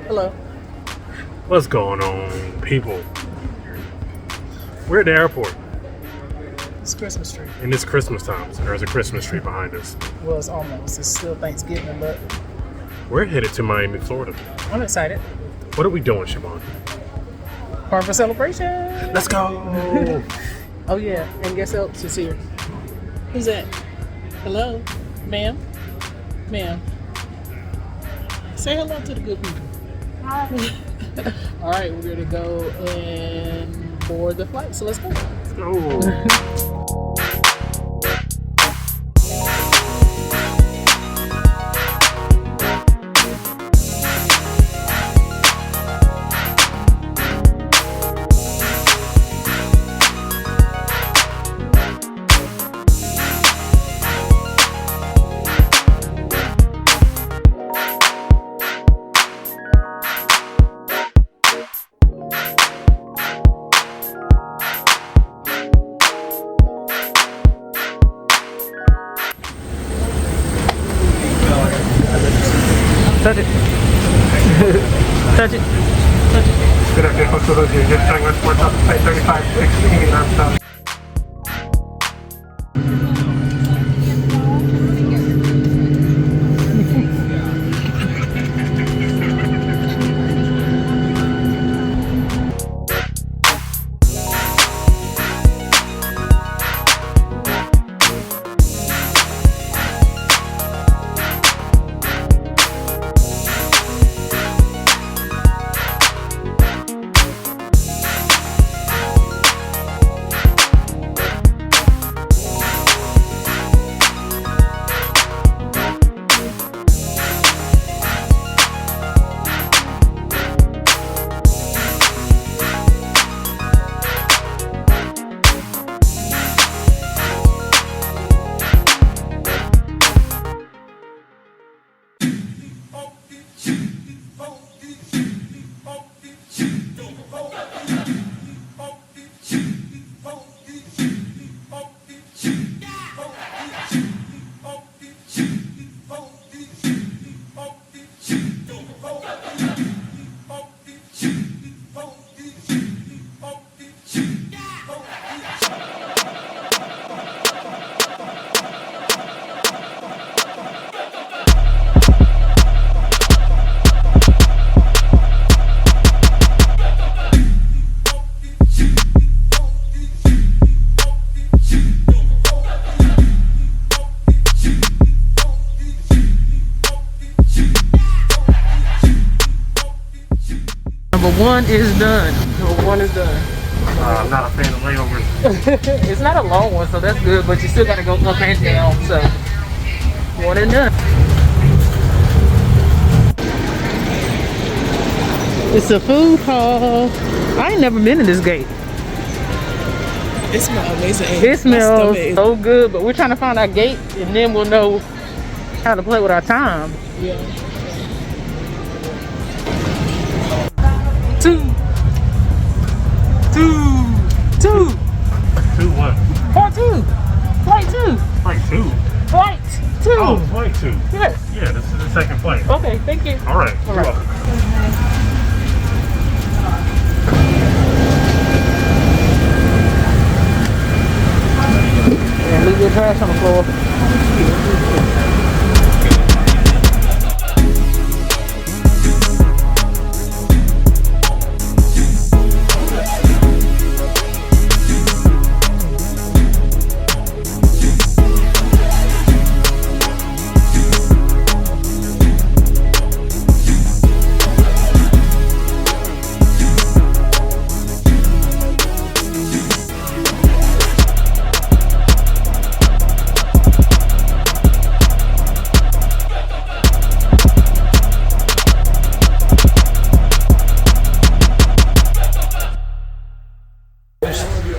Hello. What's going on, people? We're at the airport. It's Christmas tree. And it's Christmas time, so there's a Christmas tree behind us. Well, it's almost. It's still Thanksgiving, but We're headed to Miami, Florida. I'm excited. What are we doing, Charvon? Carnival Celebration. Let's go! Oh yeah, and guess else is here? Who's that? Hello, ma'am. Ma'am. Say hello to the good people. Hi. All right, we're gonna go and board the flight. So let's go. Let's go! Touch it. Touch it. Touch it. Good afternoon, folks. Those here just telling us what's up, flight 3516 nonstop. Number one is done. Number one is done. I'm not a fan of layovers. It's not a long one, so that's good, but you still gotta go up and down, so one and done. It's a food hall. I ain't never been in this gate. It smells amazing. It smells so good, but we're trying to find our gate and then we'll know how to play with our time. Yeah. Two. Two what? Part two. Flight two. Flight two? Flight two. Oh, flight two. Yes. Yeah, this is the second flight. Okay, thank you. All right. All You're right. welcome. Yeah, leave your trash on the floor.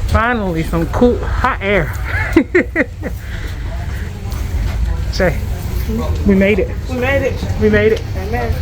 Finally, some cool, hot air. Say, we made it. We made it. We made it. Amen.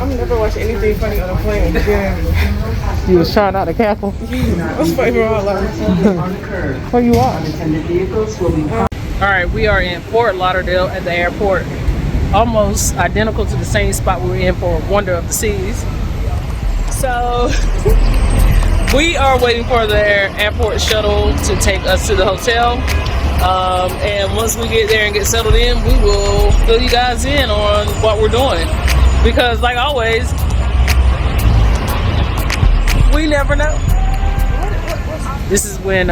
I'm never watching anything funny on a plane. Yeah. You was trying not to cackle. That's favorite all Where you are? All right, we are in Fort Lauderdale at the airport. almost identical to the same spot we were in for Wonder of the Seas. So we are waiting for the airport shuttle to take us to the hotel. And once we get there and get settled in, we will fill you guys in on what we're doing. Because like always, we never know. This is when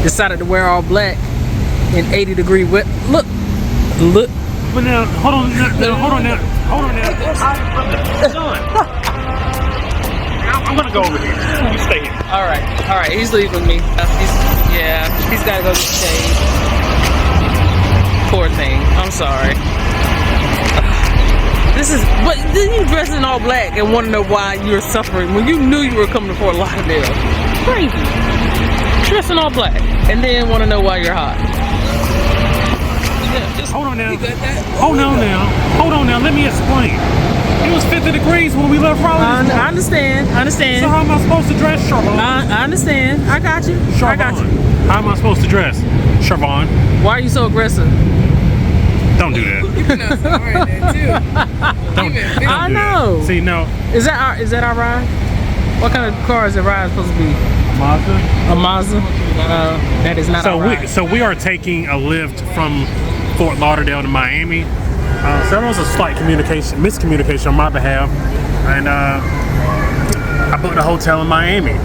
decided to wear all black in 80-degree wet. Look. But now, hold on now. I'm gonna go over here. You stay here. All right. He's leaving me. He's gotta go get shaved. Poor thing. I'm sorry. But then you dress in all black and want to know why you're suffering when you knew you were coming to Fort Lauderdale. Crazy. Dress in all black and then want to know why you're hot. Yeah, Hold on now. Hold on now. Let me explain. It was 50 degrees when we left Raleigh. I understand. So how am I supposed to dress, Charvon? I understand. I got you. Charvon. I got you. How am I supposed to dress, Charvon? Why are you so aggressive? Don't do that. You've been outside there too. I know. See, no. Is that our ride? What kind of car is the ride supposed to be? Mazda? A Mazda? That is not our ride. So we are taking a lift from Fort Lauderdale to Miami. So there was a slight miscommunication on my behalf, and I booked a hotel in Miami.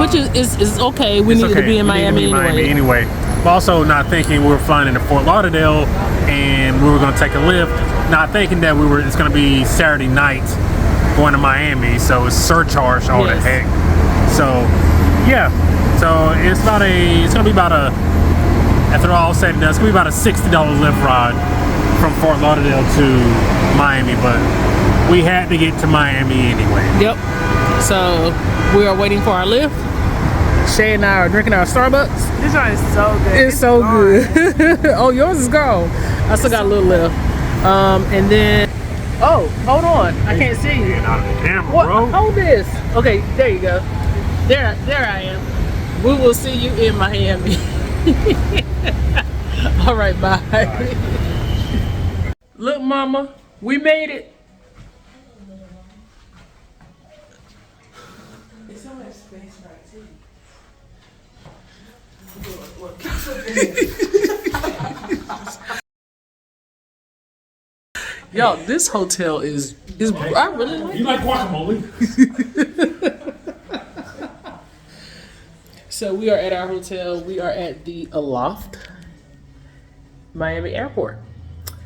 Which is okay. We needed to be in Miami anyway. But also not thinking we were flying into Fort Lauderdale and we were going to take a lift. Not thinking that it's going to be Saturday night going to Miami, so it's surcharged all the heck. So yeah, so it's going to be about after all said and done, it's going to be about a $60 lift ride from Fort Lauderdale to Miami, but we had to get to Miami anyway. Yep. So we are waiting for our lift. Shay and I are drinking our Starbucks. This one is so good. It's so good. Oh, yours is gone. I still got a little left. And then, oh, hold on. I can't see you. Out of the camera, What? bro. Hold this. Okay, there you go. There I am. We will see you in Miami. All right, bye. Look, Mama, we made it. There's so much space right too. Yo, this hotel is I really like it. You like guacamole? So we are at our hotel. We are at the Aloft, Miami Airport.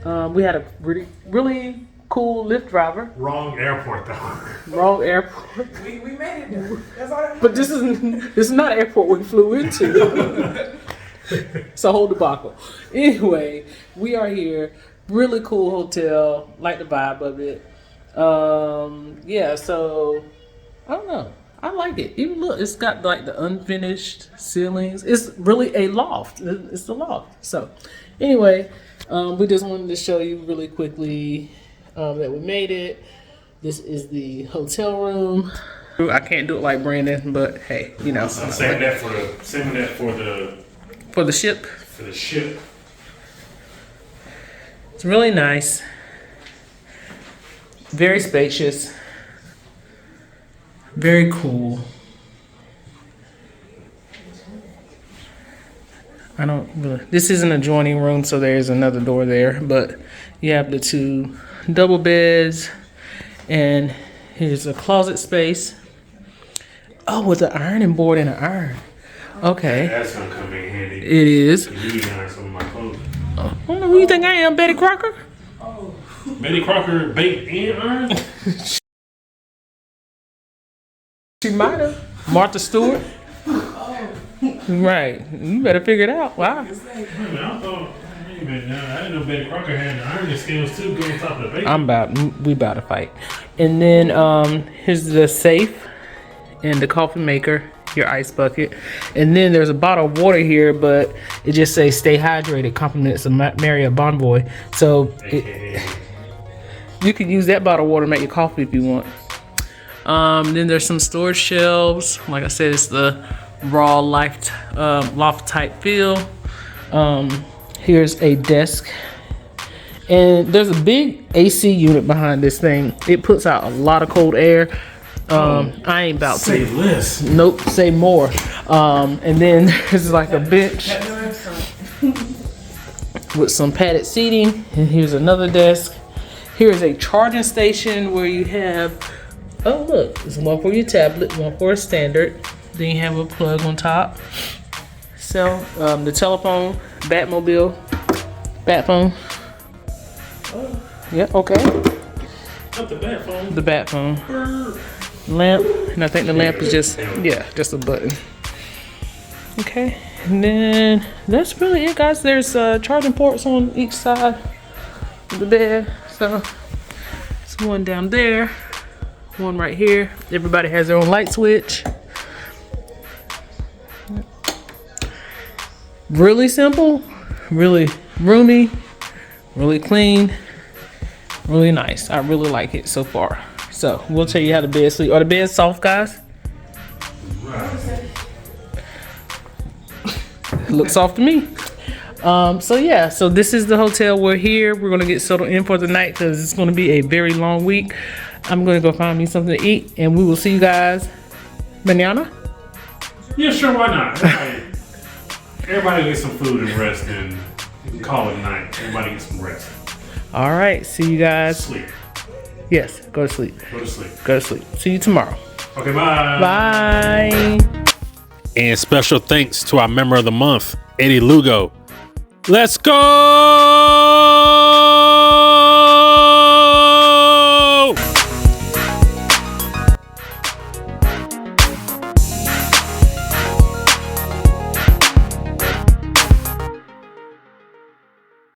We had a really cool Lyft driver. Wrong airport though. Wrong airport. We made it though. That's all that But this is not an airport we flew into. It's a whole debacle. Anyway, we are here. Really cool hotel. Like the vibe of it. Yeah, so I don't know. I like it. Even look, it's got like the unfinished ceilings. It's really a loft. It's a loft. So anyway, we just wanted to show you really quickly that we made it. This is the hotel room. I can't do it like Brandon, but hey, you know. I'm saving that for the ship. For the ship. It's really nice. Very spacious. Very cool. This is an adjoining room, so there's another door there, but you have the two double beds, and here's a closet space. Oh, with an ironing board and an iron. Okay. That's gonna come in handy. It is. You need to iron some of my clothes. I don't know who you think I am, Betty Crocker? Betty Crocker baked and iron? She might have. Martha Stewart? Right. You better figure it out. Wow. I didn't know Betty Crocker had the ironing skills too, go on top of the bacon. We about to fight. And then here's the safe and the coffee maker, your ice bucket. And then there's a bottle of water here, but it just says stay hydrated, compliments of Maria Bonvoy. So you can use that bottle of water to make your coffee if you want. Then there's some storage shelves. Like I said, it's the raw loft type feel. Here's a desk And there's a big AC unit behind this thing. It puts out a lot of cold air. I ain't about to. Say less. Nope, say more. And then there's like a bench with some padded seating. And here's another desk. Here's a charging station where you have, oh look, there's one for your tablet, one for a standard. Then you have a plug on top. So the telephone, Batmobile, Batphone. Yeah, okay. Not the bat phone. The Batphone. Lamp, and I think the lamp is just, yeah, just a button. Okay, and then that's really it, guys. There's charging ports on each side of the bed. So it's one down there, one right here. Everybody has their own light switch. Really simple, really roomy, really clean, really nice. I really like it so far. So we'll tell you how the bed sleep. Are the beds soft, guys? It looks soft to me. So yeah, so this is the hotel. We're here. We're gonna get settled in for the night because it's gonna be a very long week. I'm gonna go find me something to eat, and we will see you guys mañana. Yeah, sure, why not? Everybody get some food and rest, and you can call it a night. Everybody get some rest. All right, see you guys. Sleep. Yes, go to sleep. Go to sleep. Go to sleep. See you tomorrow. Okay, bye. Bye. And special thanks to our member of the month, Eddie Lugo. Let's go!